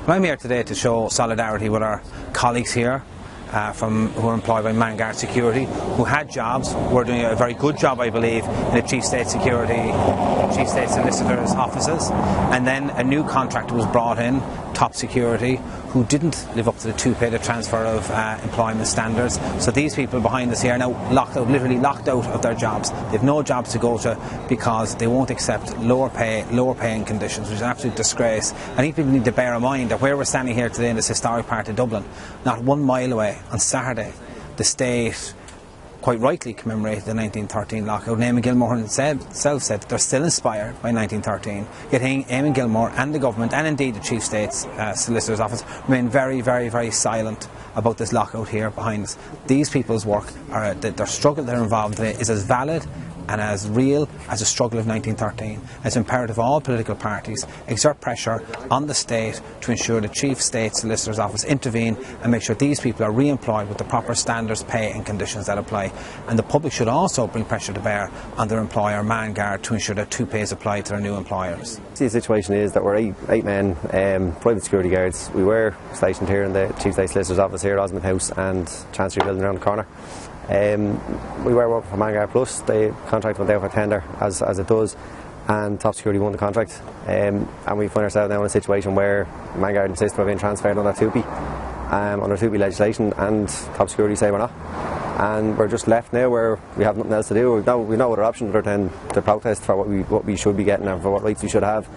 Well, I'm here today to show solidarity with our colleagues here who are employed by Vanguard Security, who had jobs, were doing a very good job, I believe, in the Chief State Solicitor's offices, and then a new contractor was brought in, TUPE Security, who didn't live up to the TUPE, the transfer of employment standards. So these people behind us here are now literally locked out of their jobs. They have no jobs to go to because they won't accept lower paying conditions, which is an absolute disgrace. I think people need to bear in mind that where we're standing here today in this historic part of Dublin, not 1 mile away, on Saturday, the state quite rightly commemorated the 1913 lockout. And Eamon Gilmore himself said that they're still inspired by 1913. Yet Eamon Gilmore and the government, and indeed the Chief State's Solicitor's Office, remain very, very, very silent about this lockout here behind us. These people's work, their struggle they're involved in is as valid and as real as the struggle of 1913. It's imperative all political parties exert pressure on the state to ensure the Chief State Solicitor's Office intervene and make sure these people are re-employed with the proper standards, pay and conditions that apply. And the public should also bring pressure to bear on their employer, Vanguard, to ensure that TUPE is applied to their new employers. The situation is that we're eight men, private security guards. We were stationed here in the Chief State Solicitor's Office here at Osmond House and Chancery Building around the corner. We were working for Vanguard Plus. The contract went out for tender as it does, and TUPE Security won the contract, and we find ourselves now in a situation where Vanguard insist we're being transferred under TUPE legislation, and TUPE Security say we're not, and we're just left now where we have nothing else to do. We've no other option other than to protest for what we should be getting and for what rights we should have.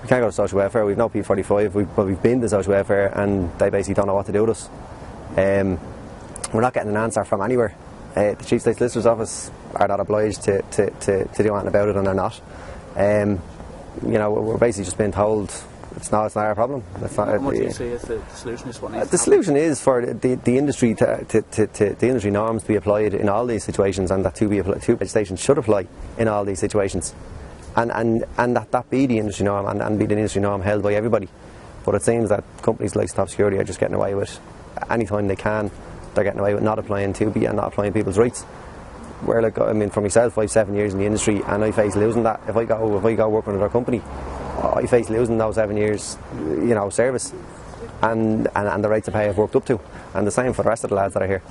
We can't go to social welfare. We've no P45. We've been to social welfare, and they basically don't know what to do with us. We're not getting an answer from anywhere. The Chief State Solicitor's Office are not obliged to do anything about it, and they're not. You know, we're basically just being told it's not our problem. What do you see as the solution is? The solution is for the industry the industry norms to be applied in all these situations, and that TUPE legislation should apply in all these situations, and that be the industry norm and be the industry norm held by everybody. But it seems that companies like TUPE Security are just getting away with any time they can. They're getting away with not applying TUPE and not applying people's rights. Where, like, I mean, for myself, I've 7 years in the industry, and I face losing that. If I go work with another company, I face losing those 7 years, you know, service, and the rates of pay I've worked up to, and the same for the rest of the lads that are here.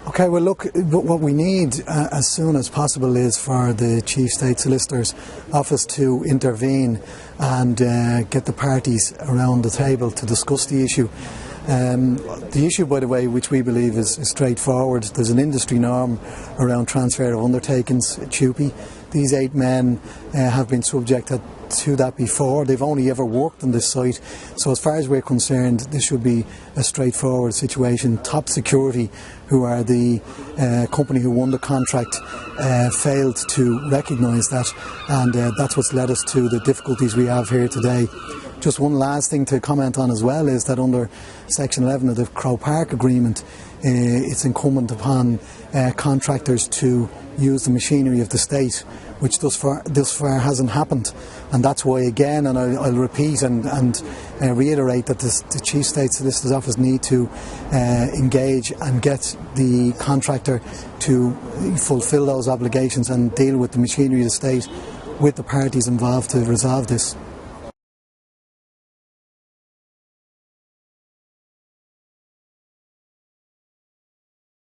Okay, well look, what we need as soon as possible is for the Chief State Solicitor's Office to intervene and get the parties around the table to discuss the issue. The issue, by the way, which we believe is straightforward. There's an industry norm around transfer of undertakings, TUPE. These 8 men have been subjected to that before. They've only ever worked on this site, so as far as we're concerned, this should be a straightforward situation. TUPE Security, who are the company who won the contract, failed to recognise that, and that's what's led us to the difficulties we have here today. Just one last thing to comment on as well is that under Section 11 of the Crow Park Agreement, it's incumbent upon contractors to use the machinery of the state, which thus far hasn't happened. And that's why, again, and I'll repeat and reiterate that the Chief State Solicitor's Office need to engage and get the contractor to fulfil those obligations and deal with the machinery of the state with the parties involved to resolve this.